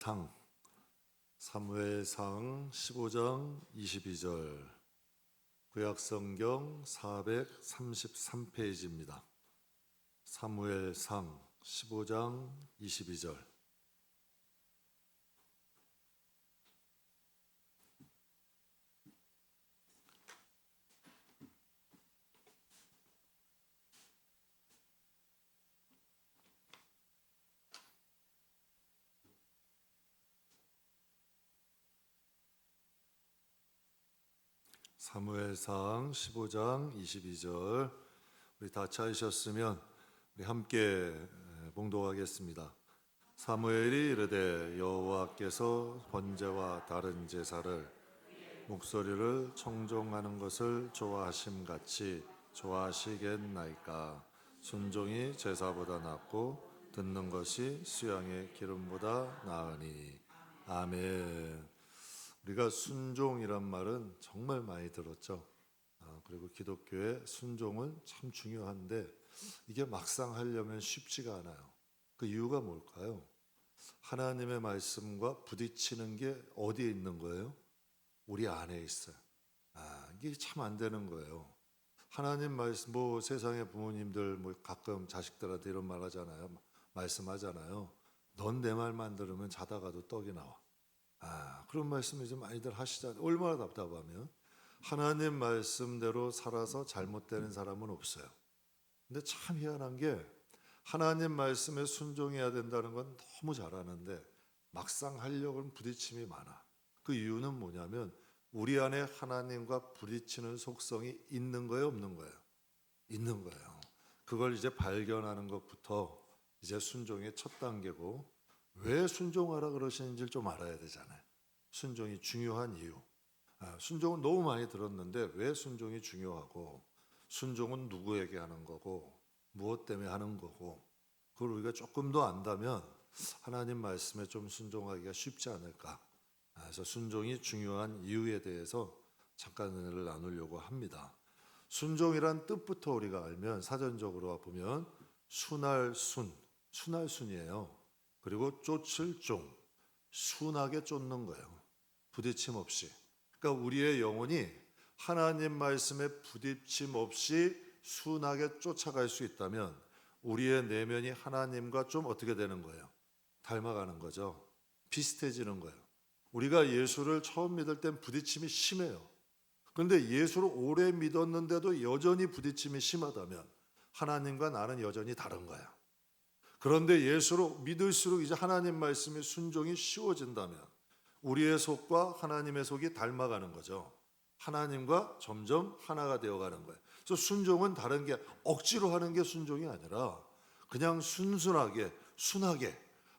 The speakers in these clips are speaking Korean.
상 사무엘상 15장 22절 구약성경 433페이지입니다. 사무엘상 15장 22절 사무엘상 15장 22절 우리 다 찾으셨으면 우리 함께 봉독하겠습니다. 사무엘이 이르되 여호와께서 번제와 다른 제사를 목소리를 청종하는 것을 좋아하심같이 좋아하시겠나이까. 순종이 제사보다 낫고 듣는 것이 수양의 기름보다 나으니. 아멘. 우리가 순종이란 말은 정말 많이 들었죠. 그리고 기독교의 순종은 참 중요한데 이게 막상 하려면 쉽지가 않아요. 그 이유가 뭘까요? 하나님의 말씀과 부딪히는 게 어디에 있는 거예요? 우리 안에 있어요. 이게 참 안 되는 거예요. 하나님 말씀, 세상의 부모님들 가끔 자식들한테 이런 말 하잖아요. 말씀하잖아요. 넌 내 말만 들으면 자다가도 떡이 나와. 그런 말씀을 좀 많이들 하시잖아요. 얼마나 답답하면. 하나님 말씀대로 살아서 잘못되는 사람은 없어요. 근데 참 희한한 게 하나님 말씀에 순종해야 된다는 건 너무 잘 아는데 막상 하려고는 부딪힘이 많아. 그 이유는 뭐냐면 우리 안에 하나님과 부딪히는 속성이 있는 거예요, 없는 거예요? 있는 거예요. 그걸 이제 발견하는 것부터 이제 순종의 첫 단계고, 왜 순종하라 그러시는지를 좀 알아야 되잖아요. 순종이 중요한 이유. 순종은 너무 많이 들었는데 왜 순종이 중요하고, 순종은 누구에게 하는 거고, 무엇 때문에 하는 거고, 그걸 우리가 조금 더 안다면 하나님 말씀에 좀 순종하기가 쉽지 않을까. 그래서 순종이 중요한 이유에 대해서 잠깐 은혜를 나누려고 합니다. 순종이란 뜻부터 우리가 알면 사전적으로 보면 순할순이에요. 그리고 쫓을 종, 순하게 쫓는 거예요. 부딪힘 없이. 그러니까 우리의 영혼이 하나님 말씀에 부딪힘 없이 순하게 쫓아갈 수 있다면 우리의 내면이 하나님과 좀 어떻게 되는 거예요? 닮아가는 거죠. 비슷해지는 거예요. 우리가 예수를 처음 믿을 땐 부딪힘이 심해요. 그런데 예수를 오래 믿었는데도 여전히 부딪힘이 심하다면 하나님과 나는 여전히 다른 거야. 그런데 예수로 믿을수록 이제 하나님 말씀의 순종이 쉬워진다면 우리의 속과 하나님의 속이 닮아가는 거죠. 하나님과 점점 하나가 되어가는 거예요. 그래서 순종은 다른 게 억지로 하는 게 순종이 아니라 그냥 순하게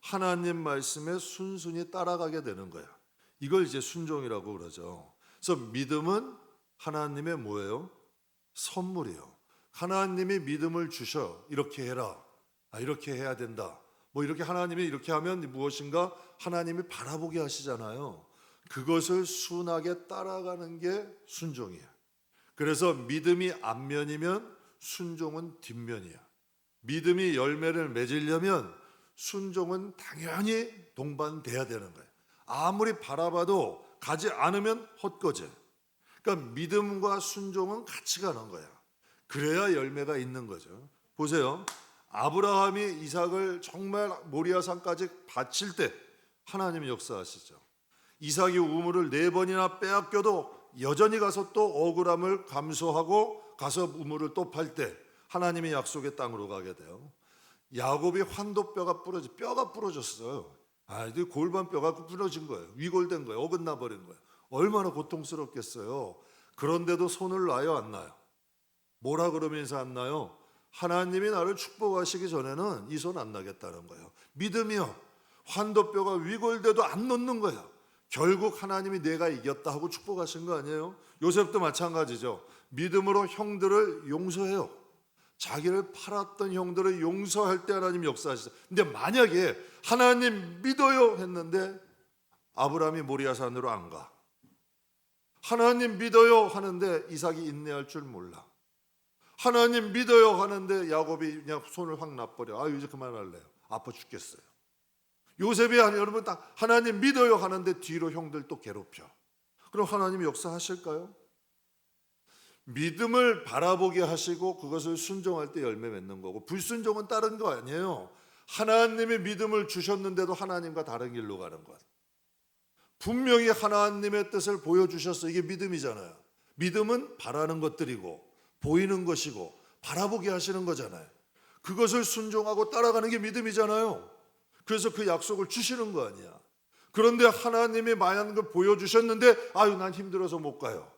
하나님 말씀에 순순히 따라가게 되는 거야. 이걸 이제 순종이라고 그러죠. 그래서 믿음은 하나님의 뭐예요? 선물이에요. 하나님이 믿음을 주셔. 이렇게 해라. 이렇게 해야 된다. 이렇게 하나님이 이렇게 하면 무엇인가 하나님이 바라보게 하시잖아요. 그것을 순하게 따라가는 게 순종이에요. 그래서 믿음이 앞면이면 순종은 뒷면이야. 믿음이 열매를 맺으려면 순종은 당연히 동반돼야 되는 거예요. 아무리 바라봐도 가지 않으면 헛거지. 그러니까 믿음과 순종은 같이 가는 거야. 그래야 열매가 있는 거죠. 보세요. 아브라함이 이삭을 정말 모리아산까지 바칠 때 하나님이 역사하시죠. 이삭이 우물을 4번이나 빼앗겨도 여전히 가서 또 억울함을 감수하고 가서 우물을 또 팔 때 하나님이 약속의 땅으로 가게 돼요. 야곱이 환도뼈가 부러졌어요. 골반뼈가 부러진 거예요. 위골된 거예요. 어긋나 버린 거예요. 얼마나 고통스럽겠어요. 그런데도 손을 놔요, 안 놔요? 뭐라 그러면서 안 놔요? 하나님이 나를 축복하시기 전에는 이 손 안 나겠다는 거예요. 믿음이요. 환도뼈가 위골돼도 안 놓는 거예요. 결국 하나님이 내가 이겼다 하고 축복하신 거 아니에요? 요셉도 마찬가지죠. 믿음으로 형들을 용서해요. 자기를 팔았던 형들을 용서할 때 하나님 역사하시죠. 근데 만약에 하나님 믿어요 했는데 아브라함이 모리아산으로 안 가. 하나님 믿어요 하는데 이삭이 인내할 줄 몰라. 하나님 믿어요 하는데 야곱이 그냥 손을 확 놔버려. 이제 그만할래요. 아파 죽겠어요. 요셉이 여러분 딱 하나님 믿어요 하는데 뒤로 형들 또 괴롭혀. 그럼 하나님이 역사하실까요? 믿음을 바라보게 하시고 그것을 순종할 때 열매 맺는 거고, 불순종은 다른 거 아니에요. 하나님의 믿음을 주셨는데도 하나님과 다른 길로 가는 것. 분명히 하나님의 뜻을 보여주셨어. 이게 믿음이잖아요. 믿음은 바라는 것들이고 보이는 것이고 바라보게 하시는 거잖아요. 그것을 순종하고 따라가는 게 믿음이잖아요. 그래서 그 약속을 주시는 거 아니야. 그런데 하나님이 많은 걸 보여주셨는데 아유 난 힘들어서 못 가요.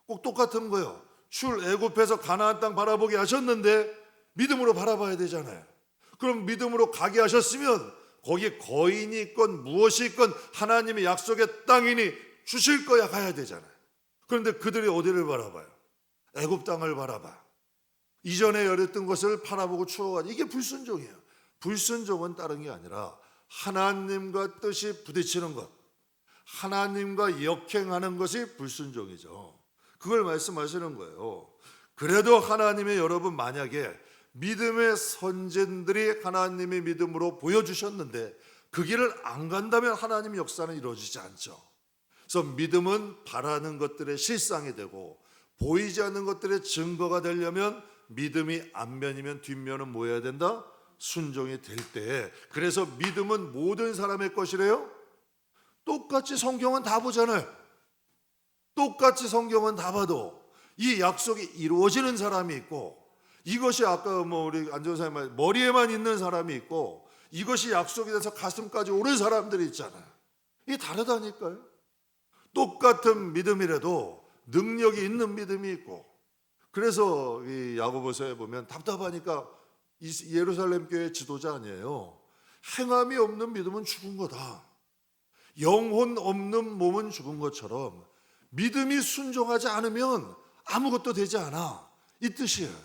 꼭 똑같은 거예요. 출애굽해서 가나안 땅 바라보게 하셨는데 믿음으로 바라봐야 되잖아요. 그럼 믿음으로 가게 하셨으면 거기에 거인이 있건 무엇이 있건 하나님의 약속의 땅이니 주실 거야 가야 되잖아요. 그런데 그들이 어디를 바라봐요? 애굽 땅을 바라봐. 이전에 열렸던 것을 바라보고 추억하니 이게 불순종이에요. 불순종은 다른 게 아니라 하나님과 뜻이 부딪히는 것, 하나님과 역행하는 것이 불순종이죠. 그걸 말씀하시는 거예요. 그래도 하나님의 여러분 만약에 믿음의 선진들이 하나님의 믿음으로 보여주셨는데 그 길을 안 간다면 하나님의 역사는 이루어지지 않죠. 그래서 믿음은 바라는 것들의 실상이 되고 보이지 않는 것들의 증거가 되려면 믿음이 앞면이면 뒷면은 뭐 해야 된다? 순종이 될 때에. 그래서 믿음은 모든 사람의 것이래요. 똑같이 성경은 다 보잖아요. 똑같이 성경은 다 봐도 이 약속이 이루어지는 사람이 있고, 이것이 아까 우리 안전사님 말 머리에만 있는 사람이 있고, 이것이 약속이 돼서 가슴까지 오른 사람들이 있잖아요. 이게 다르다니까요. 똑같은 믿음이라도 능력이 있는 믿음이 있고. 그래서 이 야고보서에 보면 답답하니까 예루살렘 교회 지도자 아니에요. 행함이 없는 믿음은 죽은 거다. 영혼 없는 몸은 죽은 것처럼 믿음이 순종하지 않으면 아무것도 되지 않아. 이 뜻이에요.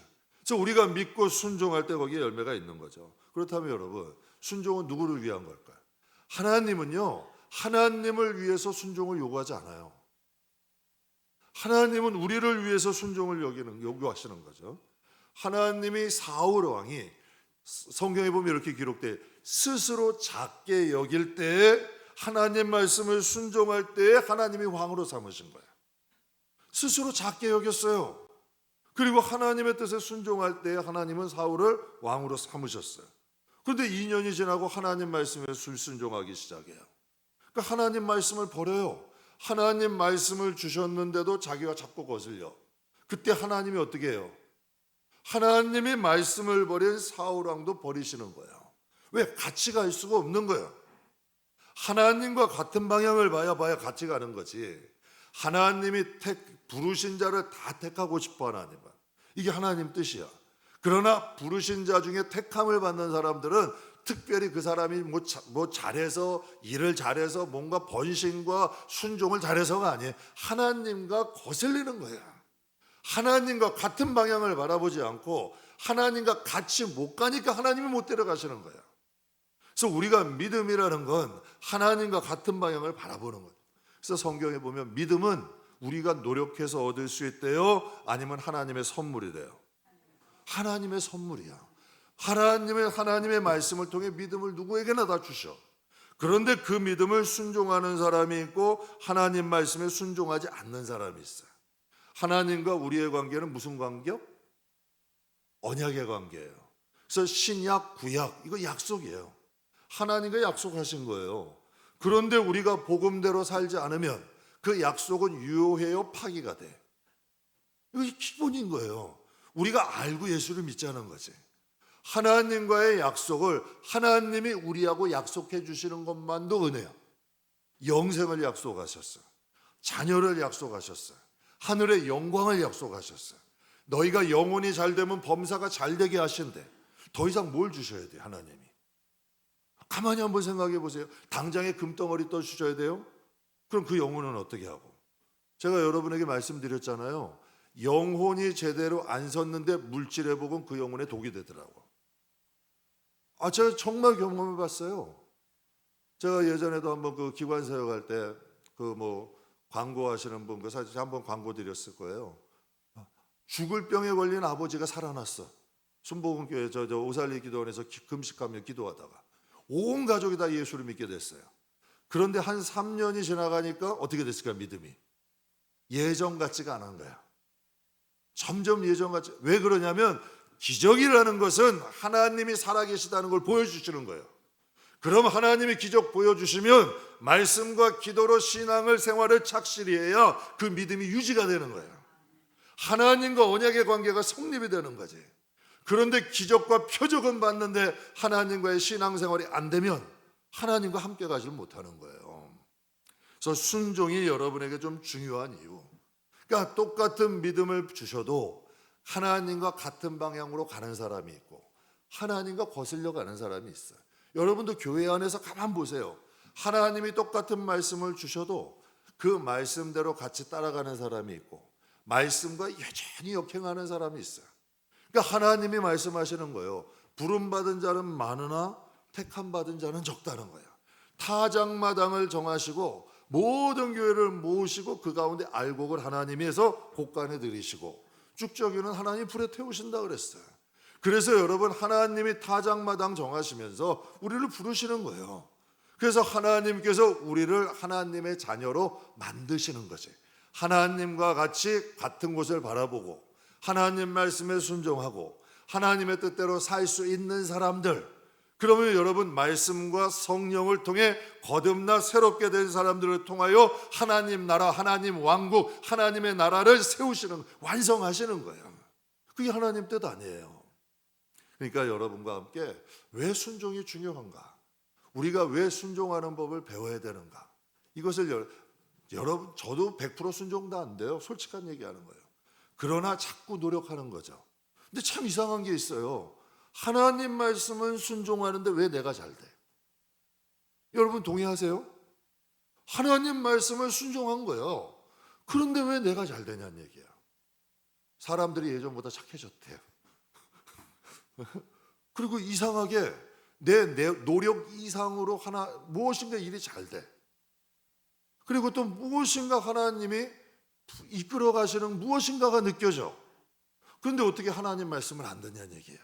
그래서 우리가 믿고 순종할 때 거기에 열매가 있는 거죠. 그렇다면 여러분, 순종은 누구를 위한 걸까요? 하나님은요, 하나님을 위해서 순종을 요구하지 않아요. 하나님은 우리를 위해서 순종을 요구하시는 거죠. 하나님이 사울 왕이 성경에 보면 이렇게 기록돼, 스스로 작게 여길 때에 하나님 말씀을 순종할 때에 하나님이 왕으로 삼으신 거예요. 스스로 작게 여겼어요. 그리고 하나님의 뜻에 순종할 때에 하나님은 사울을 왕으로 삼으셨어요. 그런데 2년이 지나고 하나님 말씀에 순종하기 시작해요. 그러니까 하나님 말씀을 버려요. 하나님 말씀을 주셨는데도 자기가 자꾸 거슬려. 그때 하나님이 어떻게 해요? 하나님의 말씀을 버린 사울 왕도 버리시는 거예요. 왜? 같이 갈 수가 없는 거예요. 하나님과 같은 방향을 봐야 같이 가는 거지. 하나님이 부르신 자를 다 택하고 싶어 하나님은. 이게 하나님 뜻이야. 그러나 부르신 자 중에 택함을 받는 사람들은 특별히 그 사람이 뭐 잘해서 일을 잘해서 뭔가 번신과 순종을 잘해서가 아니에요. 하나님과 거슬리는 거야. 하나님과 같은 방향을 바라보지 않고 하나님과 같이 못 가니까 하나님이 못 데려가시는 거야. 그래서 우리가 믿음이라는 건 하나님과 같은 방향을 바라보는 거예요. 그래서 성경에 보면 믿음은 우리가 노력해서 얻을 수 있대요? 아니면 하나님의 선물이 돼요? 하나님의 선물이야. 하나님의 말씀을 통해 믿음을 누구에게나 다 주셔. 그런데 그 믿음을 순종하는 사람이 있고 하나님 말씀에 순종하지 않는 사람이 있어요. 하나님과 우리의 관계는 무슨 관계요? 언약의 관계예요. 그래서 신약, 구약 이거 약속이에요. 하나님과 약속하신 거예요. 그런데 우리가 복음대로 살지 않으면 그 약속은 유효해요, 파기가 돼. 이게 기본인 거예요. 우리가 알고 예수를 믿자는 거지. 하나님과의 약속을 하나님이 우리하고 약속해 주시는 것만도 은혜야. 영생을 약속하셨어요. 자녀를 약속하셨어요. 하늘의 영광을 약속하셨어요. 너희가 영혼이 잘 되면 범사가 잘 되게 하신대. 더 이상 뭘 주셔야 돼, 하나님이? 가만히 한번 생각해 보세요. 당장에 금덩어리 떠 주셔야 돼요? 그럼 그 영혼은 어떻게 하고? 제가 여러분에게 말씀드렸잖아요. 영혼이 제대로 안 섰는데 물질 회복은 그 영혼에 독이 되더라고. 제가 정말 경험해 봤어요. 제가 예전에도 한번 그 기관 사역할 때 그 광고하시는 분 그 사실 한번 광고 드렸을 거예요. 죽을 병에 걸린 아버지가 살아났어. 순복음교회 저 오살리 기도원에서 금식하며 기도하다가 온 가족이 다 예수를 믿게 됐어요. 그런데 한 3년이 지나가니까 어떻게 됐을까? 믿음이 예전 같지가 않은 거야. 점점 예전 같지. 왜 그러냐면 기적이라는 것은 하나님이 살아계시다는 걸 보여주시는 거예요. 그럼 하나님이 기적 보여주시면 말씀과 기도로 신앙을 생활을 착실히 해야 그 믿음이 유지가 되는 거예요. 하나님과 언약의 관계가 성립이 되는 거지. 그런데 기적과 표적은 봤는데 하나님과의 신앙생활이 안 되면 하나님과 함께 가지 못하는 거예요. 그래서 순종이 여러분에게 좀 중요한 이유. 그러니까 똑같은 믿음을 주셔도 하나님과 같은 방향으로 가는 사람이 있고 하나님과 거슬려 가는 사람이 있어요. 여러분도 교회 안에서 가만 보세요. 하나님이 똑같은 말씀을 주셔도 그 말씀대로 같이 따라가는 사람이 있고 말씀과 여전히 역행하는 사람이 있어요. 그러니까 하나님이 말씀하시는 거예요. 부름받은 자는 많으나 택함받은 자는 적다는 거예요. 타작마당을 정하시고 모든 교회를 모으시고 그 가운데 알곡을 하나님이 해서 곳간에 들이시고 쭉저기는 하나님 불에 태우신다 그랬어요. 그래서 여러분 하나님이 타작마당 정하시면서 우리를 부르시는 거예요. 그래서 하나님께서 우리를 하나님의 자녀로 만드시는 거지. 하나님과 같이 같은 곳을 바라보고 하나님 말씀에 순종하고 하나님의 뜻대로 살 수 있는 사람들, 그러면 여러분 말씀과 성령을 통해 거듭나 새롭게 된 사람들을 통하여 하나님 나라, 하나님 왕국, 하나님의 나라를 세우시는, 완성하시는 거예요. 그게 하나님 뜻 아니에요. 그러니까 여러분과 함께 왜 순종이 중요한가? 우리가 왜 순종하는 법을 배워야 되는가? 이것을 여러분, 저도 100% 순종도 안 돼요. 솔직한 얘기하는 거예요. 그러나 자꾸 노력하는 거죠. 근데 참 이상한 게 있어요. 하나님 말씀은 순종하는데 왜 내가 잘 돼? 여러분 동의하세요? 하나님 말씀을 순종한 거예요. 그런데 왜 내가 잘 되냐는 얘기야. 사람들이 예전보다 착해졌대요. 그리고 이상하게 내 노력 이상으로 무엇인가 일이 잘 돼. 그리고 또 무엇인가 하나님이 이끌어 가시는 무엇인가가 느껴져. 그런데 어떻게 하나님 말씀을 안 듣냐는 얘기야.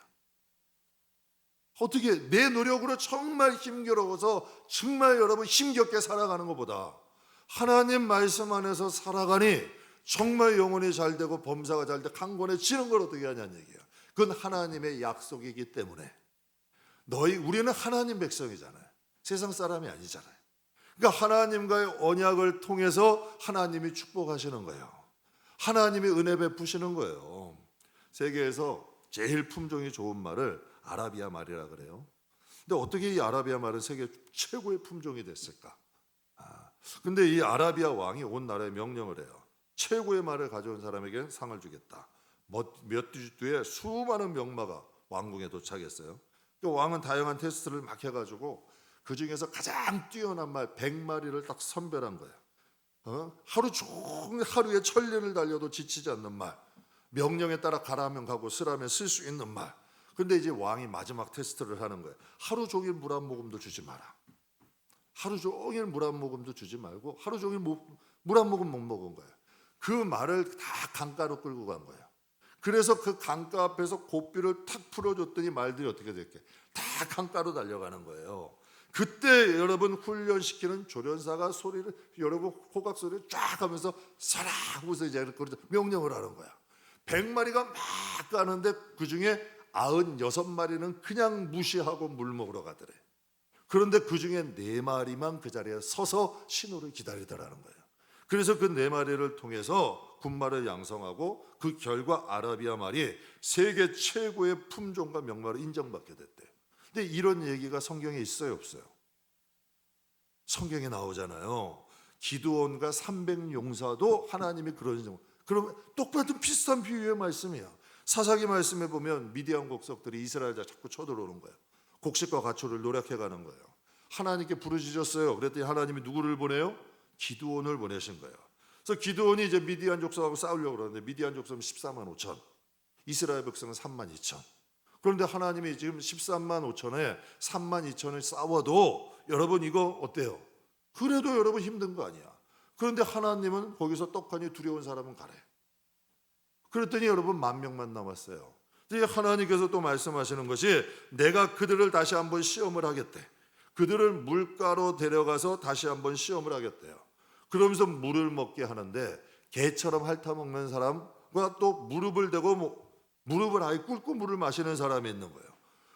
어떻게 내 노력으로 정말 힘겨워서 정말 여러분 힘겹게 살아가는 것보다 하나님 말씀 안에서 살아가니 정말 영혼이 잘 되고 범사가 잘 되고 강건해지는 걸 어떻게 하냐는 얘기야. 그건 하나님의 약속이기 때문에 우리는 하나님 백성이잖아요. 세상 사람이 아니잖아요. 그러니까 하나님과의 언약을 통해서 하나님이 축복하시는 거예요. 하나님이 은혜 베푸시는 거예요. 세계에서 제일 품종이 좋은 말을 아라비아 말이라 그래요. 근데 어떻게 이 아라비아 말은 세계 최고의 품종이 됐을까? 근데 이 아라비아 왕이 온 나라에 명령을 해요. 최고의 말을 가져온 사람에게 상을 주겠다. 몇 주 뒤에 수많은 명마가 왕궁에 도착했어요. 왕은 다양한 테스트를 막 해가지고 그 중에서 가장 뛰어난 말 100마리를 딱 선별한 거예요. 하루 종일 하루에 천리를 달려도 지치지 않는 말, 명령에 따라 가라면 가고 쓰라면 쓸 수 있는 말. 근데 이제 왕이 마지막 테스트를 하는 거예요. 하루 종일 물 한 모금도 주지 마라. 하루 종일 물 한 모금도 주지 말고 하루 종일 물 한 모금 못 먹은 거예요. 그 말을 다 강가로 끌고 간 거예요. 그래서 그 강가 앞에서 고삐를 탁 풀어줬더니 말들이 어떻게 됐게? 다 강가로 달려가는 거예요. 그때 여러분 훈련시키는 조련사가 소리를, 여러분 호각 소리를 쫙 하면서 서라 하고서 이제 명령을 하는 거야. 100마리가 막 가는데 그 중에 96마리는 그냥 무시하고 물 먹으러 가더래. 그런데 그 중에 4마리만 그 자리에 서서 신호를 기다리더라는 거예요. 그래서 그 4마리를 통해서 군말을 양성하고 그 결과 아라비아 말이 세계 최고의 품종과 명마로 인정받게 됐대요. 근데 이런 얘기가 성경에 있어요, 없어요? 성경에 나오잖아요. 기드온과 300용사도 하나님이 그런, 그러면 똑같은 비슷한 비유의 말씀이야. 사사기 말씀에 보면 미디안 곡석들이 이스라엘자 자꾸 쳐들어오는 거예요. 곡식과 가초를 노력해가는 거예요. 하나님께 부르짖었어요. 그랬더니 하나님이 누구를 보내요? 기드온을 보내신 거예요. 그래서 기드온이 이제 미디안 족속하고 싸우려고 그러는데 미디안 족속은 14만 5천, 이스라엘 백성은 3만 2천. 그런데 하나님이 지금 13만 5천에 3만 2천을 싸워도 여러분 이거 어때요? 그래도 여러분 힘든 거 아니야. 그런데 하나님은 거기서 떡하니 두려운 사람은 가래. 그랬더니 여러분 10,000명만 남았어요. 하나님께서 또 말씀하시는 것이 내가 그들을 다시 한번 시험을 하겠대. 그들을 물가로 데려가서 다시 한번 시험을 하겠대요. 그러면서 물을 먹게 하는데 개처럼 핥아먹는 사람과 또 무릎을 대고 무릎을 아예 꿇고 물을 마시는 사람이 있는 거예요.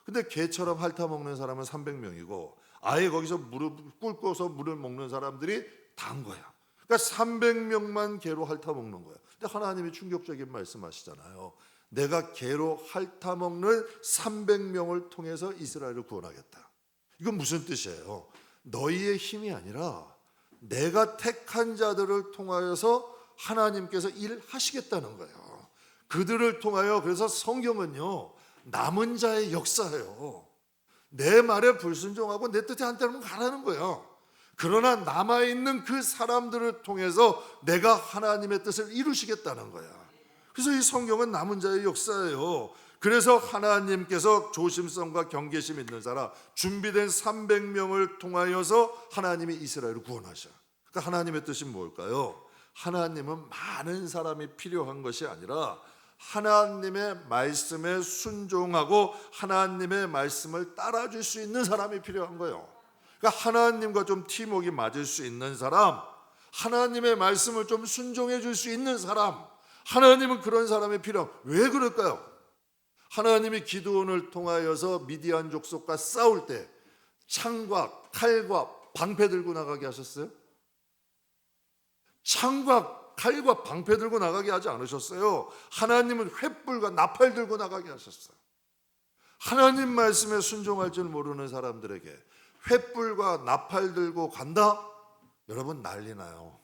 근데 개처럼 핥아먹는 사람은 300명이고 아예 거기서 무릎 꿇고서 물을 먹는 사람들이 다인 거야. 그러니까 300명만 개로 핥아먹는 거예요. 근데 하나님이 충격적인 말씀하시잖아요. 내가 개로 핥아먹는 300명을 통해서 이스라엘을 구원하겠다. 이건 무슨 뜻이에요? 너희의 힘이 아니라 내가 택한 자들을 통하여서 하나님께서 일하시겠다는 거예요. 그들을 통하여. 그래서 성경은요, 남은 자의 역사예요. 내 말에 불순종하고 내 뜻에 안 따르면 가라는 거예요. 그러나 남아있는 그 사람들을 통해서 내가 하나님의 뜻을 이루시겠다는 거야. 그래서 이 성경은 남은 자의 역사예요. 그래서 하나님께서 조심성과 경계심 있는 사람, 준비된 300명을 통하여서 하나님이 이스라엘을 구원하셔. 그러니까 하나님의 뜻이 뭘까요? 하나님은 많은 사람이 필요한 것이 아니라 하나님의 말씀에 순종하고 하나님의 말씀을 따라줄 수 있는 사람이 필요한 거예요. 그러니까 하나님과 좀 팀워크가 맞을 수 있는 사람, 하나님의 말씀을 좀 순종해 줄 수 있는 사람, 하나님은 그런 사람이 필요해요. 왜 그럴까요? 하나님이 기드온을 통하여서 미디안 족속과 싸울 때 창과 칼과 방패 들고 나가게 하셨어요? 창과 칼과 방패 들고 나가게 하지 않으셨어요. 하나님은 횃불과 나팔 들고 나가게 하셨어요. 하나님 말씀에 순종할 줄 모르는 사람들에게 횃불과 나팔 들고 간다? 여러분 난리 나요.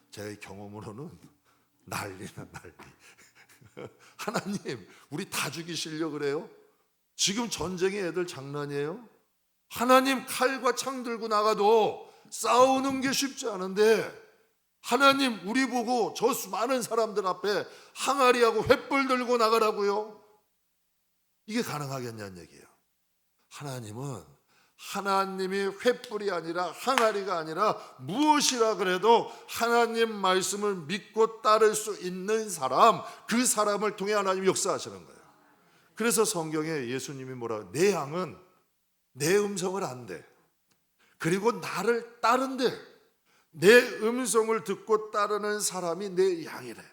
제 경험으로는 난리나 난리. 하나님 우리 다 죽이시려고 그래요? 지금 전쟁의 애들 장난이에요? 하나님 칼과 창 들고 나가도 싸우는 게 쉽지 않은데 하나님 우리 보고 저 많은 사람들 앞에 항아리하고 횃불 들고 나가라고요? 이게 가능하겠냐는 얘기예요. 하나님은 하나님이 횃불이 아니라 항아리가 아니라 무엇이라 그래도 하나님 말씀을 믿고 따를 수 있는 사람, 그 사람을 통해 하나님이 역사하시는 거예요. 그래서 성경에 예수님이 뭐라고, 내 양은 내 음성을 안대, 그리고 나를 따른대. 내 음성을 듣고 따르는 사람이 내 양이래.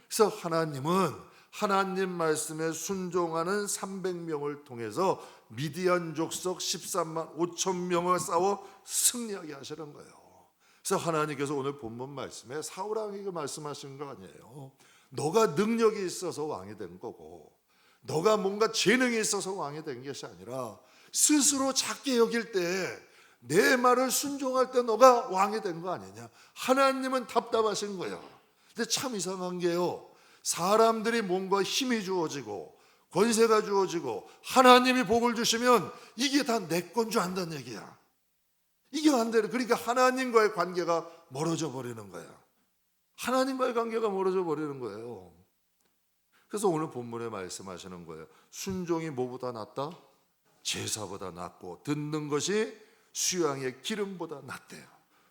그래서 하나님은 하나님 말씀에 순종하는 300명을 통해서 미디안 족속 13만 5천 명을 싸워 승리하게 하시는 거예요. 그래서 하나님께서 오늘 본문 말씀에 사울 왕에게 말씀하시는 거 아니에요. 너가 능력이 있어서 왕이 된 거고, 너가 뭔가 재능이 있어서 왕이 된 것이 아니라 스스로 작게 여길 때, 내 말을 순종할 때 너가 왕이 된 거 아니냐. 하나님은 답답하신 거예요. 근데 참 이상한 게요, 사람들이 뭔가 힘이 주어지고 권세가 주어지고 하나님이 복을 주시면 이게 다 내 건 줄 안다는 얘기야. 이게 안 돼. 그러니까 하나님과의 관계가 멀어져 버리는 거야. 하나님과의 관계가 멀어져 버리는 거예요. 그래서 오늘 본문에 말씀하시는 거예요. 순종이 뭐보다 낫다? 제사보다 낫고 듣는 것이 수양의 기름보다 낫대요.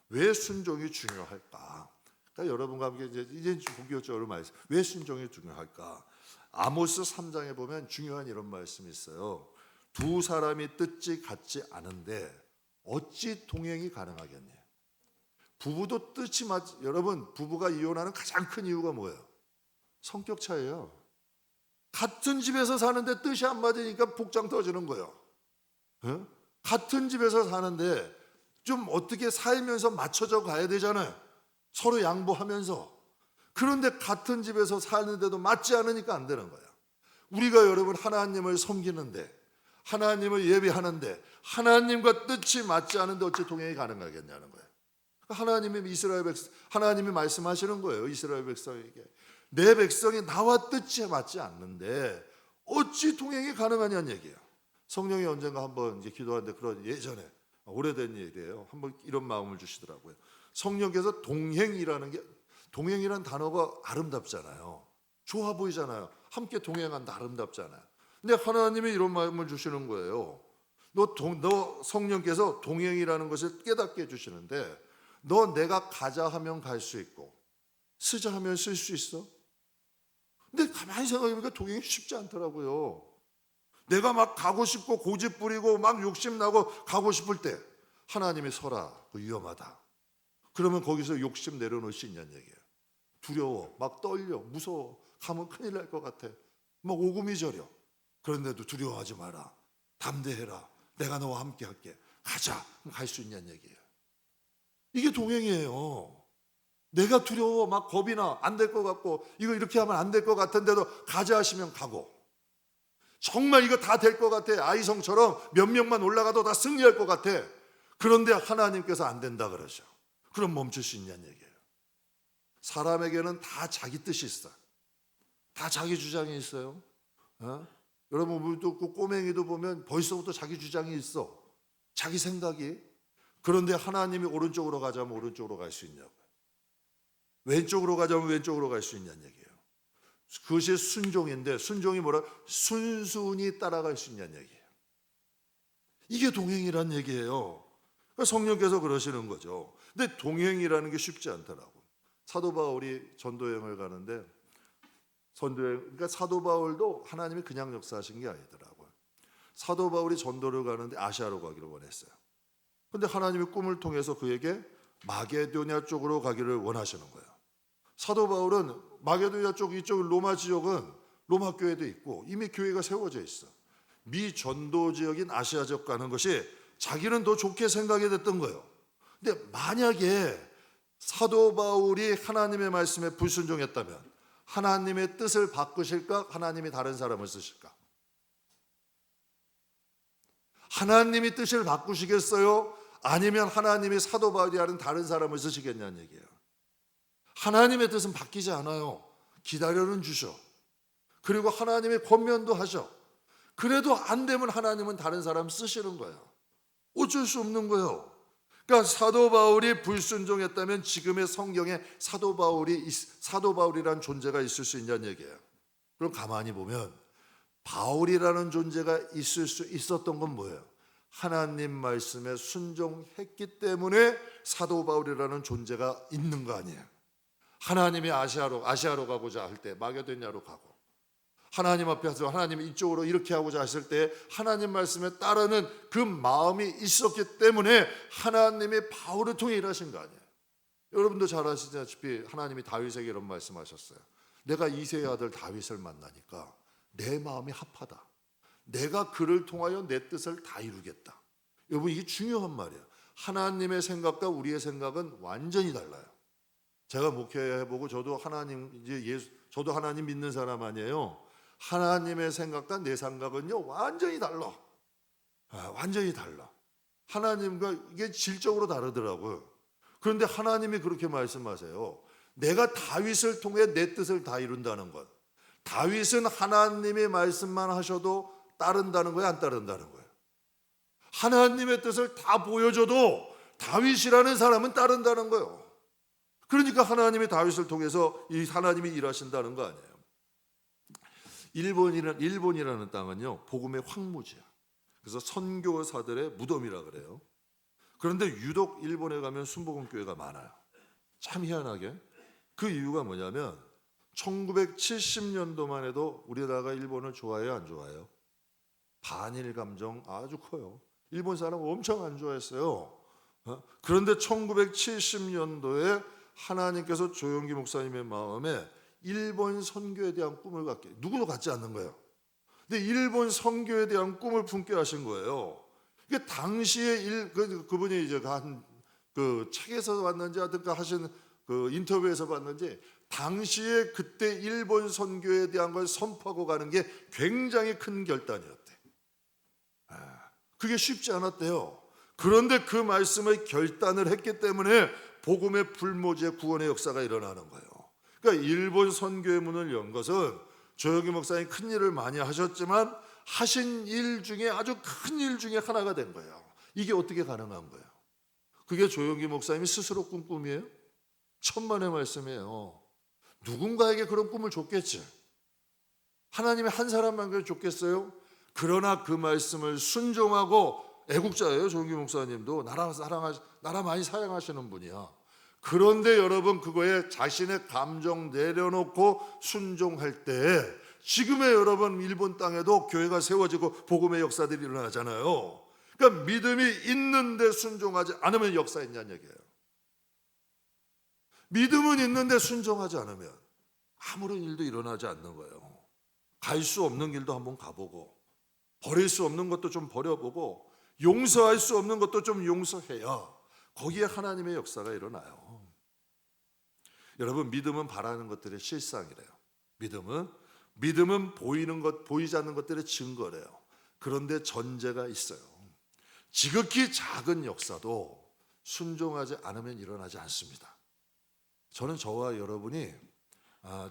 왜 순종이 중요할까? 그러니까 여러분과 함께 이제 본격적으로 말씀. 왜 순종이 중요할까? 아모스 3장에 보면 중요한 이런 말씀이 있어요. 두 사람이 뜻이 같지 않은데 어찌 동행이 가능하겠냐? 부부도 뜻이 여러분, 부부가 이혼하는 가장 큰 이유가 뭐예요? 성격 차이예요. 같은 집에서 사는데 뜻이 안 맞으니까 복장 터지는 거예요. 네? 같은 집에서 사는데 좀 어떻게 살면서 맞춰져 가야 되잖아요. 서로 양보하면서. 그런데 같은 집에서 사는데도 맞지 않으니까 안 되는 거예요. 우리가 여러분 하나님을 섬기는데, 하나님을 예배하는데 하나님과 뜻이 맞지 않은데 어찌 동행이 가능하겠냐는 거예요. 하나님이 말씀하시는 거예요. 이스라엘 백성에게, 내 백성이 나와 뜻이 맞지 않는데 어찌 동행이 가능하냐는 얘기예요. 성령이 언젠가 한번 이제 기도하는데, 그런 예전에 오래된 일이에요. 한번 이런 마음을 주시더라고요. 성령께서 동행이라는 단어가 아름답잖아요. 좋아 보이잖아요. 함께 동행한다, 아름답잖아요. 근데 하나님이 이런 마음을 주시는 거예요. 너 성령께서 동행이라는 것을 깨닫게 해주시는데, 너 내가 가자 하면 갈 수 있고 쓰자 하면 쓸 수 있어? 근데 가만히 생각해보니까 동행이 쉽지 않더라고요. 내가 막 가고 싶고 고집 부리고 막 욕심나고 가고 싶을 때 하나님이 서라, 위험하다. 그러면 거기서 욕심 내려놓을 수 있냐는 얘기예요. 두려워, 막 떨려, 무서워, 가면 큰일 날 것 같아, 막 오금이 저려. 그런데도 두려워하지 마라, 담대해라, 내가 너와 함께 할게, 가자. 갈 수 있냐는 얘기예요. 이게 동행이에요. 내가 두려워, 막 겁이 나, 안 될 것 같고 이거 이렇게 하면 안 될 것 같은데도 가자 하시면 가고, 정말 이거 다 될 것 같아, 아이성처럼 몇 명만 올라가도 다 승리할 것 같아. 그런데 하나님께서 안 된다 그러죠. 그럼 멈출 수 있냐는 얘기예요. 사람에게는 다 자기 뜻이 있어, 다 자기 주장이 있어요. 여러분, 우리도 그 꼬맹이도 보면 벌써부터 자기 주장이 있어, 자기 생각이. 그런데 하나님이 오른쪽으로 가자면 오른쪽으로 갈 수 있냐고요. 왼쪽으로 가자면 왼쪽으로 갈 수 있냐는 얘기예요. 그것이 순종인데, 순종이 뭐라? 순순히 따라갈 수 있냐는 얘기예요. 이게 동행이란 얘기예요. 성령께서 그러시는 거죠. 근데 동행이라는 게 쉽지 않더라고. 사도 바울이 전도여행을 가는데, 그러니까 사도 바울도 하나님이 그냥 역사하신 게 아니더라고요. 사도 바울이 전도를 가는데 아시아로 가기를 원했어요. 근데 하나님이 꿈을 통해서 그에게 마게도냐 쪽으로 가기를 원하시는 거예요. 사도 바울은 마게도냐 쪽, 이쪽 로마 지역은 로마 교회도 있고 이미 교회가 세워져 있어. 미 전도 지역인 아시아 지역 가는 것이 자기는 더 좋게 생각이 됐던 거예요. 근데 만약에 사도 바울이 하나님의 말씀에 불순종했다면 하나님의 뜻을 바꾸실까? 하나님이 다른 사람을 쓰실까? 하나님이 뜻을 바꾸시겠어요? 아니면 하나님이 사도 바울이 하는 다른 사람을 쓰시겠냐는 얘기예요. 하나님의 뜻은 바뀌지 않아요. 기다려는 주셔. 그리고 하나님의 권면도 하셔. 그래도 안 되면 하나님은 다른 사람 쓰시는 거예요. 어쩔 수 없는 거예요. 그러니까 사도 바울이 불순종했다면 지금의 성경에 사도 바울이란 존재가 있을 수 있냐는 얘기예요. 그럼 가만히 보면 바울이라는 존재가 있을 수 있었던 건 뭐예요? 하나님 말씀에 순종했기 때문에 사도 바울이라는 존재가 있는 거 아니에요. 하나님이 아시아로 가고자 할 때 마게도냐로 가고, 하나님 앞에서 하나님이 이쪽으로 이렇게 하고자 하실 때 하나님 말씀에 따르는 그 마음이 있었기 때문에 하나님이 바울을 통해 일하신 거 아니에요. 여러분도 잘 아시다시피 하나님이 다윗에게 이런 말씀하셨어요. 내가 이새의 아들 다윗을 만나니까 내 마음이 합하다. 내가 그를 통하여 내 뜻을 다 이루겠다. 여러분, 이게 중요한 말이에요. 하나님의 생각과 우리의 생각은 완전히 달라요. 제가 목회해보고 저도 저도 하나님 믿는 사람 아니에요. 하나님의 생각과 내 생각은요 완전히 달라. 완전히 달라. 하나님과 이게 질적으로 다르더라고요. 그런데 하나님이 그렇게 말씀하세요. 내가 다윗을 통해 내 뜻을 다 이룬다는 것. 다윗은 하나님의 말씀만 하셔도 따른다는 거예요, 안 따른다는 거예요? 하나님의 뜻을 다 보여줘도 다윗이라는 사람은 따른다는 거예요. 그러니까 하나님이 다윗을 통해서 하나님이 일하신다는 거 아니에요. 일본이라는 땅은요 복음의 황무지야. 그래서 선교사들의 무덤이라 그래요. 그런데 유독 일본에 가면 순복음교회가 많아요. 참 희한하게. 그 이유가 뭐냐면 1970년도만 해도 우리나라가 일본을 좋아해요, 안 좋아해요? 반일 감정 아주 커요. 일본 사람 엄청 안 좋아했어요. 그런데 1970년도에 하나님께서 조용기 목사님의 마음에 일본 선교에 대한 꿈을 갖게, 누구도 갖지 않는 거예요. 근데 일본 선교에 대한 꿈을 품게 하신 거예요. 이게 당시에 그분이 이제 그 책에서 봤는지 하든가 하신 그 인터뷰에서 봤는지 당시에 그때 일본 선교에 대한 걸 선포하고 가는 게 굉장히 큰 결단이었대. 그게 쉽지 않았대요. 그런데 그 말씀을 결단을 했기 때문에 복음의 불모지의 구원의 역사가 일어나는 거예요. 그러니까 일본 선교의 문을 연 것은 조영기 목사님 큰 일을 많이 하셨지만 하신 일 중에 아주 큰 일 중에 하나가 된 거예요. 이게 어떻게 가능한 거예요? 그게 조영기 목사님이 스스로 꾼 꿈이에요? 천만의 말씀이에요. 누군가에게 그런 꿈을 줬겠지. 하나님이 한 사람만 줬겠어요? 그러나 그 말씀을 순종하고, 애국자예요. 조영기 목사님도 나라 많이 사랑하시는 분이야. 그런데 여러분, 그거에 자신의 감정 내려놓고 순종할 때 지금의 여러분 일본 땅에도 교회가 세워지고 복음의 역사들이 일어나잖아요. 그러니까 믿음이 있는데 순종하지 않으면 역사 있냐는 얘기예요. 믿음은 있는데 순종하지 않으면 아무런 일도 일어나지 않는 거예요. 갈 수 없는 길도 한번 가보고, 버릴 수 없는 것도 좀 버려보고, 용서할 수 없는 것도 좀 용서해야 거기에 하나님의 역사가 일어나요. 여러분, 믿음은 바라는 것들의 실상이래요. 믿음은 보이는 것, 보이지 않는 것들의 증거래요. 그런데 전제가 있어요. 지극히 작은 역사도 순종하지 않으면 일어나지 않습니다. 저는 저와 여러분이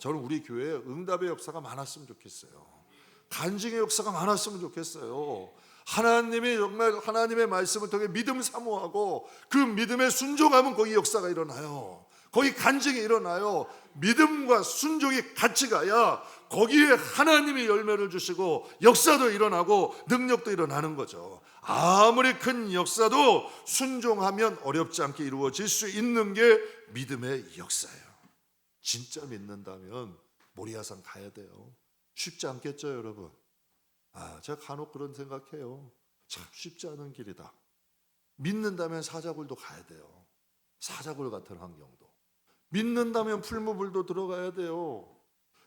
저는 우리 교회에 응답의 역사가 많았으면 좋겠어요. 간증의 역사가 많았으면 좋겠어요. 하나님이 정말 하나님의 말씀을 통해 믿음 사모하고 그 믿음에 순종하면 거기 역사가 일어나요. 거기 간증이 일어나요. 믿음과 순종이 같이 가야 거기에 하나님이 열매를 주시고 역사도 일어나고 능력도 일어나는 거죠. 아무리 큰 역사도 순종하면 어렵지 않게 이루어질 수 있는 게 믿음의 역사예요. 진짜 믿는다면 모리아산 가야 돼요. 쉽지 않겠죠, 여러분? 제가 간혹 그런 생각해요. 참 쉽지 않은 길이다. 믿는다면 사자굴도 가야 돼요. 사자굴 같은 환경도. 믿는다면 풀무불도 들어가야 돼요.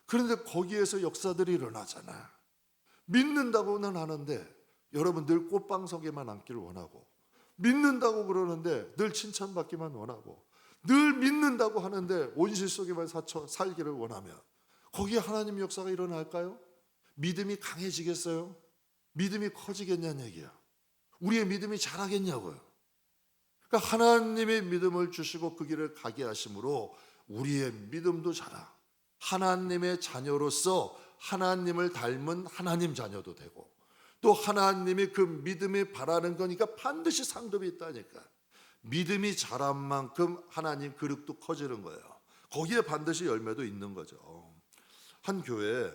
그런데 거기에서 역사들이 일어나잖아. 믿는다고는 하는데 여러분 늘 꽃방석에만 앉기를 원하고, 믿는다고 그러는데 늘 칭찬받기만 원하고, 늘 믿는다고 하는데 온실 속에만 살기를 원하면 거기에 하나님 역사가 일어날까요? 믿음이 강해지겠어요? 믿음이 커지겠냐는 얘기야. 우리의 믿음이 자라겠냐고요. 그러니까 하나님의 믿음을 주시고 그 길을 가게 하심으로 우리의 믿음도 자라. 하나님의 자녀로서 하나님을 닮은 하나님 자녀도 되고, 또 하나님이 그 믿음이 바라는 거니까 반드시 상급이 있다니까. 믿음이 자란 만큼 하나님 그릇도 커지는 거예요. 거기에 반드시 열매도 있는 거죠. 한 교회에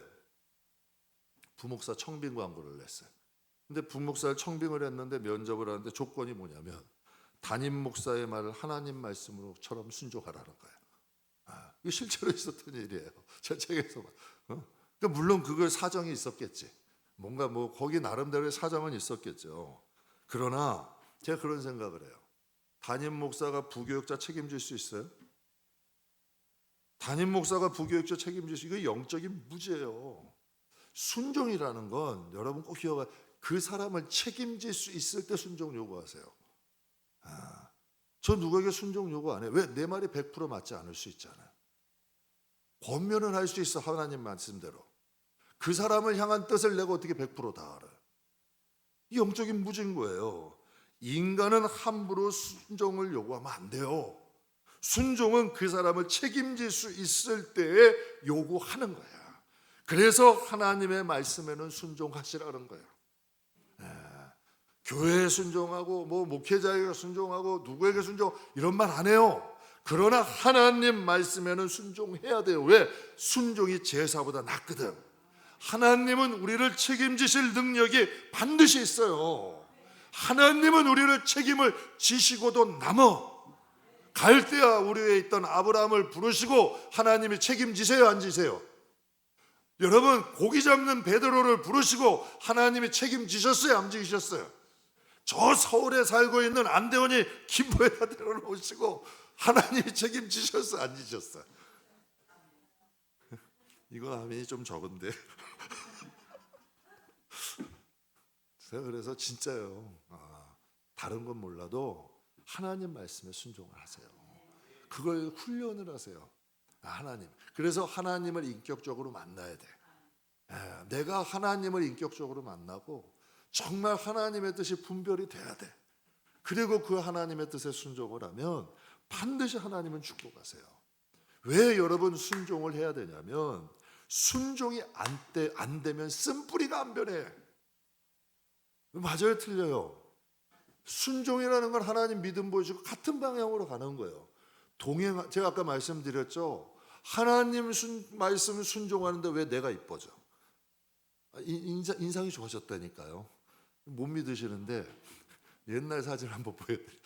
부목사 청빙 광고를 냈어요. 근데 부목사를 청빙을 했는데 면접을 하는데 조건이 뭐냐면 담임 목사의 말을 하나님 말씀으로처럼 순종하라는 거예요. 이게 실제로 있었던 일이에요. 제 책에서. 그러니까 물론 그걸 사정이 있었겠지. 뭔가 거기 나름대로의 사정은 있었겠죠. 그러나 제가 그런 생각을 해요. 담임 목사가 부교육자 책임질 수 있어요? 담임 목사가 부교육자 책임질 수, 이거 영적인 무죄예요. 순종이라는 건 여러분 꼭 기억하, 그 사람을 책임질 수 있을 때 순종 요구하세요. 저 누구에게 순종 요구 안 해요. 왜? 내 말이 100% 맞지 않을 수 있잖아요. 권면은 할 수 있어. 하나님 말씀대로. 그 사람을 향한 뜻을 내가 어떻게 100%다 알아요? 이 영적인 무죄인 거예요. 인간은 함부로 순종을 요구하면 안 돼요. 순종은 그 사람을 책임질 수 있을 때에 요구하는 거야. 그래서 하나님의 말씀에는 순종하시라는 거예요. 교회에 순종하고 목회자에게 순종하고 누구에게 순종 이런 말 안 해요. 그러나 하나님 말씀에는 순종해야 돼요. 왜? 순종이 제사보다 낫거든. 하나님은 우리를 책임지실 능력이 반드시 있어요. 하나님은 우리를 책임을 지시고도 남어. 갈대아 우리에 있던 아브라함을 부르시고 하나님이 책임지세요, 안 지세요? 여러분, 고기 잡는 베드로를 부르시고 하나님이 책임지셨어요, 안 지셨어요? 저 서울에 살고 있는 안대원이 김포에다 데려놓으시고 하나님이 책임지셨어요, 안 지셨어요? 이거 아멘이 좀 적은데. 제가 그래서 진짜요, 다른 건 몰라도 하나님 말씀에 순종을 하세요. 그걸 훈련을 하세요. 하나님. 그래서 하나님을 인격적으로 만나야 돼. 내가 하나님을 인격적으로 만나고 정말 하나님의 뜻이 분별이 돼야 돼. 그리고 그 하나님의 뜻에 순종을 하면 반드시 하나님은 축복하세요. 왜 여러분 순종을 해야 되냐면 순종이 안 되면 쓴뿌리가 안 변해. 맞아요, 틀려요? 순종이라는 건 하나님 믿음 보여주고 같은 방향으로 가는 거예요. 제가 아까 말씀드렸죠. 하나님 말씀 순종하는데 왜 내가 이뻐져? 인상이 좋아졌다니까요. 못 믿으시는데 옛날 사진 한번 보여드릴게요.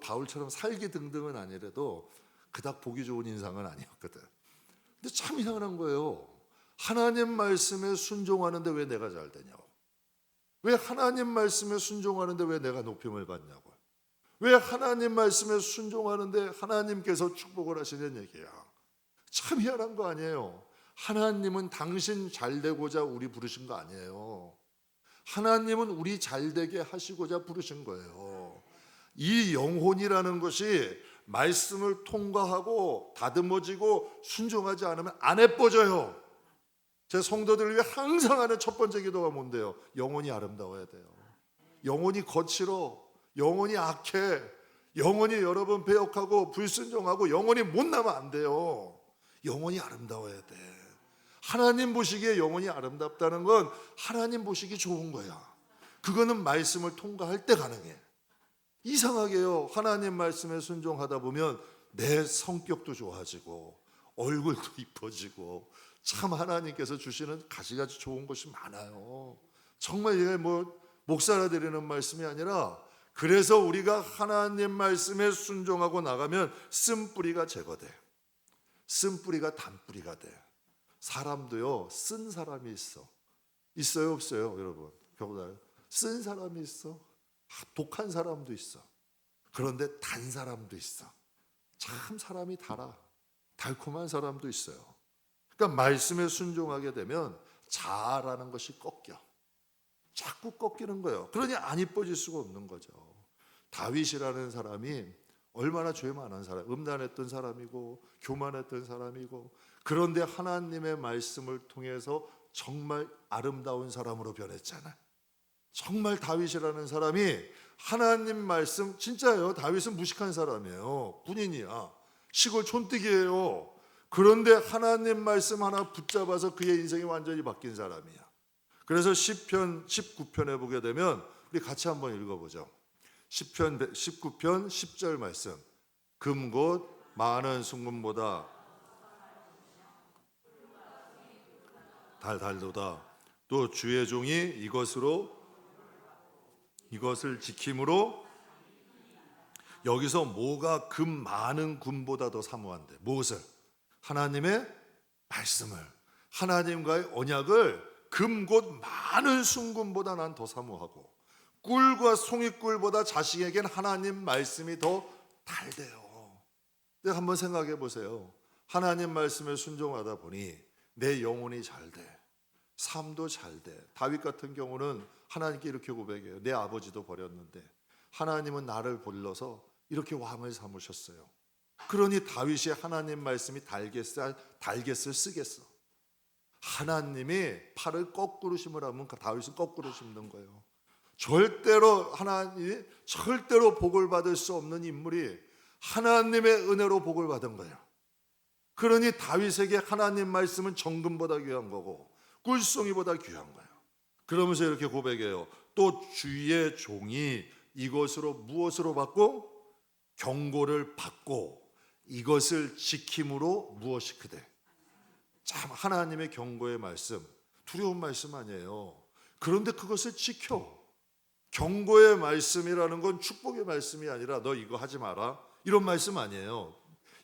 바울처럼 살기 등등은 아니라도 그닥 보기 좋은 인상은 아니었거든. 근데 참 이상한 거예요. 하나님 말씀에 순종하는데 왜 내가 잘 되냐고. 왜 하나님 말씀에 순종하는데 왜 내가 높임을 받냐고. 왜 하나님 말씀에 순종하는데 하나님께서 축복을 하시는 얘기야. 참 희한한 거 아니에요. 하나님은 당신 잘 되고자 우리 부르신 거 아니에요. 하나님은 우리 잘 되게 하시고자 부르신 거예요. 이 영혼이라는 것이 말씀을 통과하고 다듬어지고 순종하지 않으면 안 예뻐져요. 제 성도들 위해 항상 하는 첫 번째 기도가 뭔데요? 영혼이 아름다워야 돼요. 영혼이 거칠어, 영혼이 악해, 영혼이 여러 번 배역하고 불순종하고 영혼이 못나면 안 돼요. 영혼이 아름다워야 돼. 하나님 보시기에 영혼이 아름답다는 건 하나님 보시기 좋은 거야. 그거는 말씀을 통과할 때 가능해. 이상하게요, 하나님 말씀에 순종하다 보면 내 성격도 좋아지고 얼굴도 이뻐지고 참 하나님께서 주시는 가지가지 좋은 것이 많아요. 정말 이게 뭐 목사라 드리는 말씀이 아니라, 그래서 우리가 하나님 말씀에 순종하고 나가면 쓴뿌리가 제거돼. 쓴뿌리가 단뿌리가 돼. 사람도요, 쓴 사람이 있어요 없어요 여러분? 겨우다요. 쓴 사람이 있어. 독한 사람도 있어. 그런데 단 사람도 있어. 참 사람이 달콤한 사람도 있어요. 그러니까 말씀에 순종하게 되면 자아라는 것이 꺾여. 자꾸 꺾이는 거예요. 그러니 안 이뻐질 수가 없는 거죠. 다윗이라는 사람이 얼마나 죄 많은 사람, 음란했던 사람이고 교만했던 사람이고, 그런데 하나님의 말씀을 통해서 정말 아름다운 사람으로 변했잖아요. 정말 다윗이라는 사람이 하나님 말씀, 진짜예요. 다윗은 무식한 사람이에요. 군인이야. 시골 촌뜨기예요. 그런데 하나님 말씀 하나 붙잡아서 그의 인생이 완전히 바뀐 사람이야. 그래서 시편 19편에 보게 되면 우리 같이 한번 읽어보죠. 시편 19편 10절 말씀. 금 곧 많은 순금보다 달도다. 또 주의 종이 이것을 지킴으로. 여기서 뭐가 금 많은 금보다 더 사모한대? 무엇을? 하나님의 말씀을, 하나님과의 언약을 금 곧 많은 순금보다 난 더 사모하고, 꿀과 송이꿀보다 자식에겐 하나님 말씀이 더 달대요. 근데 한번 생각해 보세요. 하나님 말씀에 순종하다 보니 내 영혼이 잘 돼. 삶도 잘 돼. 다윗 같은 경우는 하나님께 이렇게 고백해요. 내 아버지도 버렸는데 하나님은 나를 불러서 이렇게 왕을 삼으셨어요. 그러니 다윗이 하나님 말씀이 달갯을 쓰겠어. 하나님이 팔을 거꾸로 심으라면 다윗은 거꾸로 심는 거예요. 절대로 복을 받을 수 없는 인물이 하나님의 은혜로 복을 받은 거예요. 그러니 다윗에게 하나님 말씀은 정금보다 귀한 거고 꿀송이보다 귀한 거예요. 그러면서 이렇게 고백해요. 또 주의 종이 이것으로 무엇으로 받고? 경고를 받고 이것을 지킴으로 무엇이 그대. 참 하나님의 경고의 말씀, 두려운 말씀 아니에요. 그런데 그것을 지켜. 경고의 말씀이라는 건 축복의 말씀이 아니라 너 이거 하지 마라 이런 말씀 아니에요.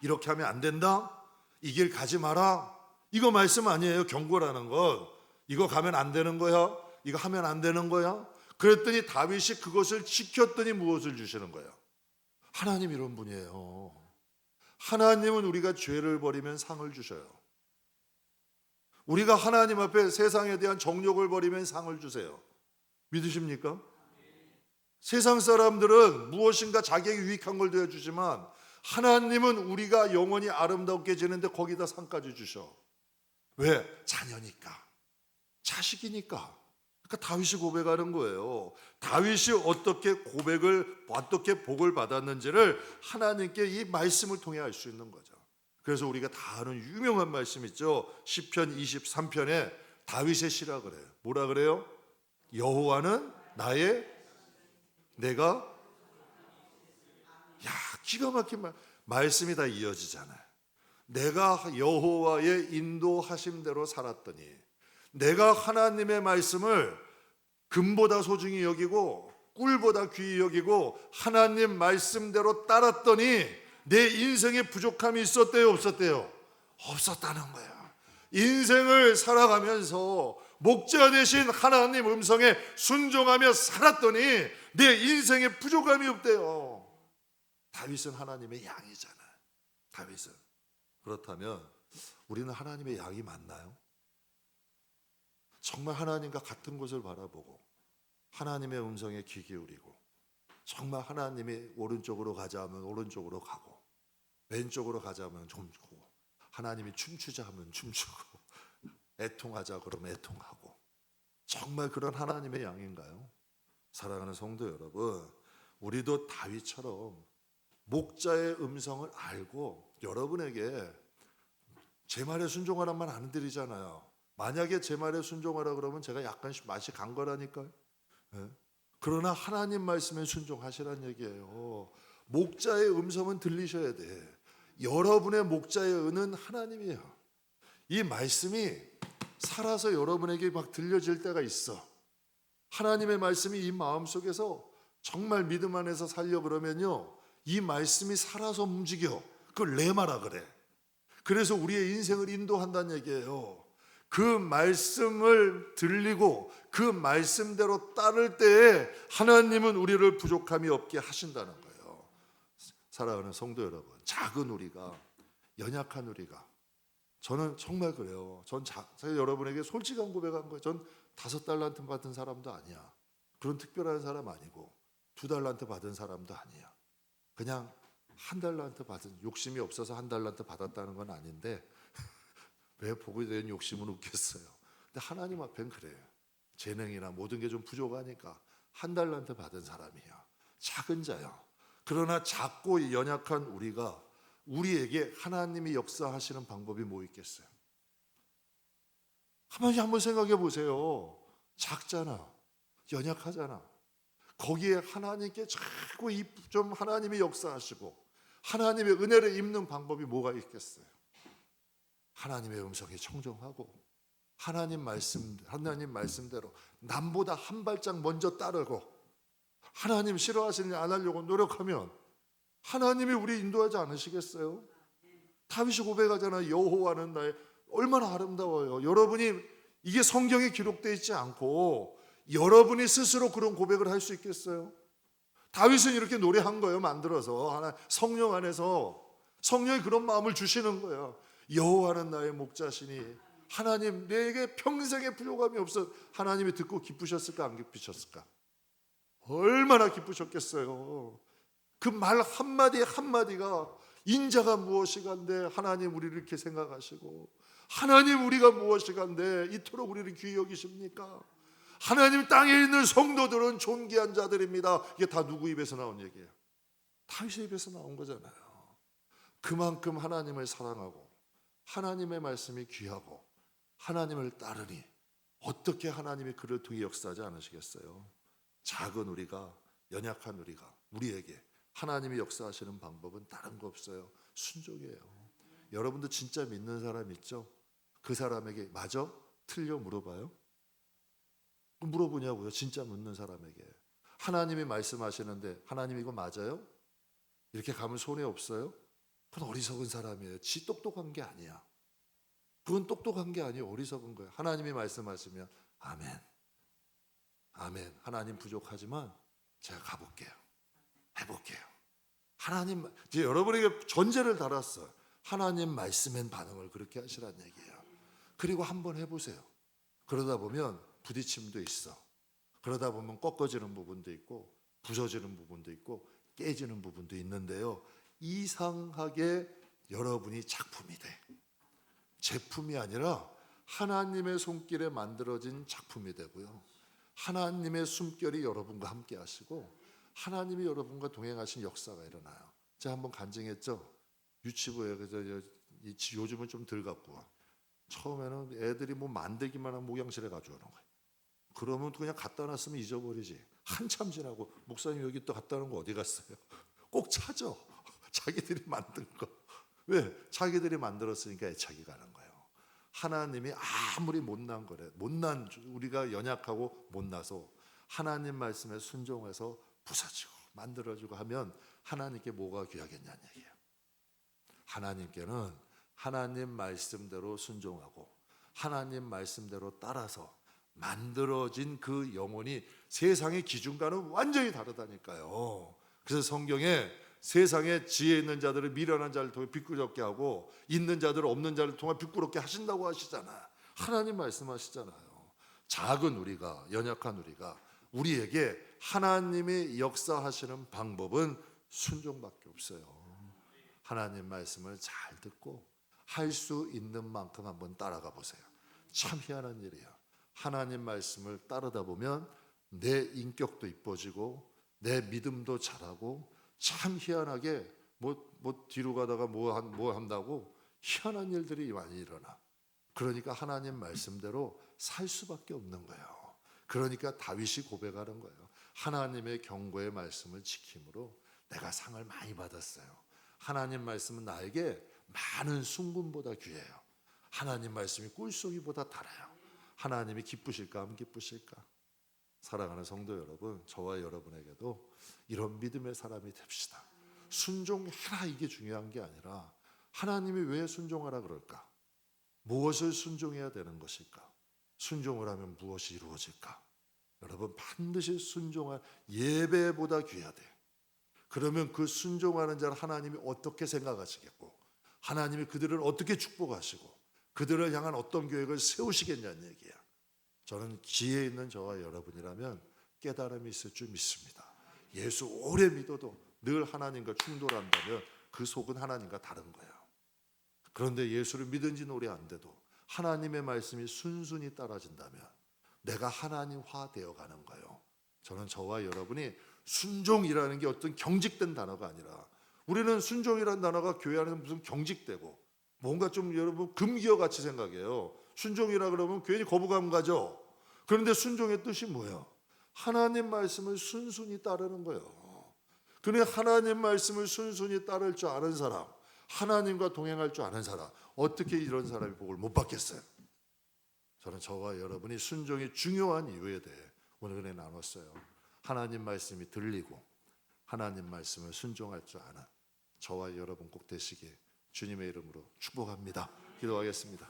이렇게 하면 안 된다, 이 길 가지 마라, 이거 말씀 아니에요. 경고라는 건 이거 가면 안 되는 거야, 이거 하면 안 되는 거야. 그랬더니 다윗이 그것을 지켰더니 무엇을 주시는 거예요? 하나님 이런 분이에요. 하나님은 우리가 죄를 버리면 상을 주셔요. 우리가 하나님 앞에 세상에 대한 정욕을 버리면 상을 주세요. 믿으십니까? 세상 사람들은 무엇인가 자기에게 유익한 걸 되어주지만 하나님은 우리가 영원히 아름답게 지는데 거기다 상까지 주셔. 왜? 자녀니까, 자식이니까. 그러니까 다윗이 고백하는 거예요. 다윗이 어떻게 복을 받았는지를 하나님께 이 말씀을 통해 알 수 있는 거죠. 그래서 우리가 다 아는 유명한 말씀 있죠. 시편 23편에 다윗의 시라 그래요. 뭐라 그래요? 여호와는 내가 기가 막힌 말씀이 다 이어지잖아요. 내가 여호와의 인도하심대로 살았더니, 내가 하나님의 말씀을 금보다 소중히 여기고 꿀보다 귀히 여기고 하나님 말씀대로 따랐더니 내 인생에 부족함이 있었대요 없었대요? 없었다는 거예요. 인생을 살아가면서 목자 되신 하나님 음성에 순종하며 살았더니 내 인생에 부족함이 없대요. 다윗은 하나님의 양이잖아요. 다윗은. 그렇다면 우리는 하나님의 양이 맞나요? 정말 하나님과 같은 곳을 바라보고 하나님의 음성에 귀 기울이고 정말 하나님이 오른쪽으로 가자 하면 오른쪽으로 가고 왼쪽으로 가자 하면 좀 가고 하나님이 춤추자 하면 춤추고 애통하자 그러면 애통하고 정말 그런 하나님의 양인가요? 사랑하는 성도 여러분, 우리도 다윗처럼 목자의 음성을 알고 여러분에게 제 말에 순종하란 말 안 드리잖아요. 만약에 제 말에 순종하라 그러면 제가 약간 맛이 간 거라니까요. 네? 그러나 하나님 말씀에 순종하시란 얘기예요. 목자의 음성은 들리셔야 돼. 여러분의 목자의 은은 하나님이에요. 이 말씀이 살아서 여러분에게 막 들려질 때가 있어. 하나님의 말씀이 이 마음속에서 정말 믿음 안에서 살려 그러면요, 이 말씀이 살아서 움직여. 그걸 레마라 그래. 그래서 우리의 인생을 인도한다는 얘기예요. 그 말씀을 들리고 그 말씀대로 따를 때에 하나님은 우리를 부족함이 없게 하신다는 거예요. 사랑하는 성도 여러분, 작은 우리가, 연약한 우리가, 저는 정말 그래요. 제가 여러분에게 솔직한 고백한 거예요. 전 5달란트 받은 사람도 아니야. 그런 특별한 사람 아니고 2달란트 받은 사람도 아니야. 그냥 1달란트 받은, 욕심이 없어서 1달란트 받았다는 건 아닌데 왜 보게 된 욕심은 없겠어요. 근데 하나님 앞엔 그래요. 재능이나 모든 게 좀 부족하니까 1달란트 받은 사람이야. 작은 자야. 그러나 작고 연약한 우리가, 우리에게 하나님이 역사하시는 방법이 뭐 있겠어요? 한번 생각해 보세요. 작잖아. 연약하잖아. 거기에 하나님께 자꾸 좀 하나님이 역사하시고 하나님의 은혜를 입는 방법이 뭐가 있겠어요? 하나님의 음성에 청종하고 하나님 말씀대로 남보다 한 발짝 먼저 따르고 하나님 싫어하시는 일 안 하려고 노력하면 하나님이 우리 인도하지 않으시겠어요? 다윗이 고백하잖아요. 여호와는 나의, 얼마나 아름다워요. 여러분이, 이게 성경에 기록되어 있지 않고 여러분이 스스로 그런 고백을 할 수 있겠어요? 다윗은 이렇게 노래한 거예요. 만들어서 성령 안에서 성령이 그런 마음을 주시는 거예요. 여호와는 나의 목자시니 하나님 내게 평생에 부족함이 없어. 하나님이 듣고 기쁘셨을까 안 기쁘셨을까? 얼마나 기쁘셨겠어요. 그 말 한마디 한마디가 인자가 무엇이간데 하나님 우리를 이렇게 생각하시고 하나님 우리가 무엇이간데 이토록 우리를 귀히 여기십니까? 하나님 땅에 있는 성도들은 존귀한 자들입니다. 이게 다 누구 입에서 나온 얘기예요? 다윗의 입에서 나온 거잖아요. 그만큼 하나님을 사랑하고 하나님의 말씀이 귀하고 하나님을 따르니 어떻게 하나님이 그를 통해 역사하지 않으시겠어요? 작은 우리가, 연약한 우리가, 우리에게 하나님이 역사하시는 방법은 다른 거 없어요. 순종이에요. 여러분도 진짜 믿는 사람 있죠? 그 사람에게 맞아? 틀려? 물어봐요. 물어보냐고요. 진짜 믿는 사람에게. 하나님이 말씀하시는데 하나님 이거 맞아요? 이렇게 가면 손해 없어요? 그건 어리석은 사람이에요. 지 똑똑한 게 아니야. 그건 똑똑한 게 아니에요. 어리석은 거예요. 하나님이 말씀하시면 아멘. 아멘. 하나님 부족하지만 제가 가볼게요. 해볼게요. 하나님, 이제 여러분에게 전제를 달았어요. 하나님 말씀엔 반응을 그렇게 하시라는 얘기예요. 그리고 한번 해보세요. 그러다 보면 부딪힘도 있어. 그러다 보면 꺾어지는 부분도 있고 부서지는 부분도 있고 깨지는 부분도 있는데요. 이상하게 여러분이 작품이 돼. 제품이 아니라 하나님의 손길에 만들어진 작품이 되고요. 하나님의 숨결이 여러분과 함께 하시고 하나님이 여러분과 동행하신 역사가 일어나요. 제가 한번 간증했죠. 유치부에 요즘은 좀 덜 갖고 와. 처음에는 애들이 뭐 만들기만 한 목양실에 가져오는 거예요. 그러면 그냥 갖다 놨으면 잊어버리지. 한참 지나고 목사님 여기 또 갖다 놓은 거 어디 갔어요? 꼭 찾아. 자기들이 만든 거. 왜? 자기들이 만들었으니까 애착이 가는 거예요. 하나님이 아무리 못난 거래, 못난 우리가 연약하고 못나서 하나님 말씀에 순종해서 부서지고 만들어지고 하면 하나님께 뭐가 귀하겠냐는 얘기예요. 하나님께는 하나님 말씀대로 순종하고 하나님 말씀대로 따라서 만들어진 그 영혼이 세상의 기준과는 완전히 다르다니까요. 그래서 성경에 세상에 지혜 있는 자들을 미련한 자를 통해 비끄럽게 하고 있는 자들을 없는 자를 통해 비끄럽게 하신다고 하시잖아요. 하나님 말씀하시잖아요. 작은 우리가, 연약한 우리가, 우리에게 하나님이 역사하시는 방법은 순종밖에 없어요. 하나님 말씀을 잘 듣고 할 수 있는 만큼 한번 따라가 보세요. 참 희한한 일이에요. 하나님 말씀을 따르다 보면 내 인격도 이뻐지고 내 믿음도 자라고, 참 희한하게 뭐 뒤로 가다가 뭐 한다고 희한한 일들이 많이 일어나. 그러니까 하나님 말씀대로 살 수밖에 없는 거예요. 그러니까 다윗이 고백하는 거예요. 하나님의 경고의 말씀을 지킴으로 내가 상을 많이 받았어요. 하나님 말씀은 나에게 많은 순금보다 귀해요. 하나님 말씀이 꿀송이보다 달아요. 하나님이 기쁘실까 안 기쁘실까? 사랑하는 성도 여러분, 저와 여러분에게도 이런 믿음의 사람이 됩시다. 순종해라, 이게 중요한 게 아니라 하나님이 왜 순종하라 그럴까? 무엇을 순종해야 되는 것일까? 순종을 하면 무엇이 이루어질까? 여러분, 반드시 순종할, 예배보다 귀하대. 그러면 그 순종하는 자를 하나님이 어떻게 생각하시겠고, 하나님이 그들을 어떻게 축복하시고 그들을 향한 어떤 계획을 세우시겠냐는 얘기야. 저는 지혜 있는 저와 여러분이라면 깨달음이 있을 줄 믿습니다. 예수 오래 믿어도 늘 하나님과 충돌한다면 그 속은 하나님과 다른 거예요. 그런데 예수를 믿은 지는 오래 안 돼도 하나님의 말씀이 순순히 따라진다면 내가 하나님화 되어가는 거예요. 저는 저와 여러분이 순종이라는 게 어떤 경직된 단어가 아니라, 우리는 순종이라는 단어가 교회 안에서 무슨 경직되고 뭔가 좀 여러분 금기어 같이 생각해요. 순종이라 그러면 괜히 거부감 가죠. 그런데 순종의 뜻이 뭐예요? 하나님 말씀을 순순히 따르는 거예요. 그런데 하나님 말씀을 순순히 따를 줄 아는 사람, 하나님과 동행할 줄 아는 사람, 어떻게 이런 사람이 복을 못 받겠어요? 저는 저와 여러분이 순종이 중요한 이유에 대해 오늘 은혜 나눴어요. 하나님 말씀이 들리고 하나님 말씀을 순종할 줄 아는 저와 여러분 꼭 되시길 주님의 이름으로 축복합니다. 기도하겠습니다.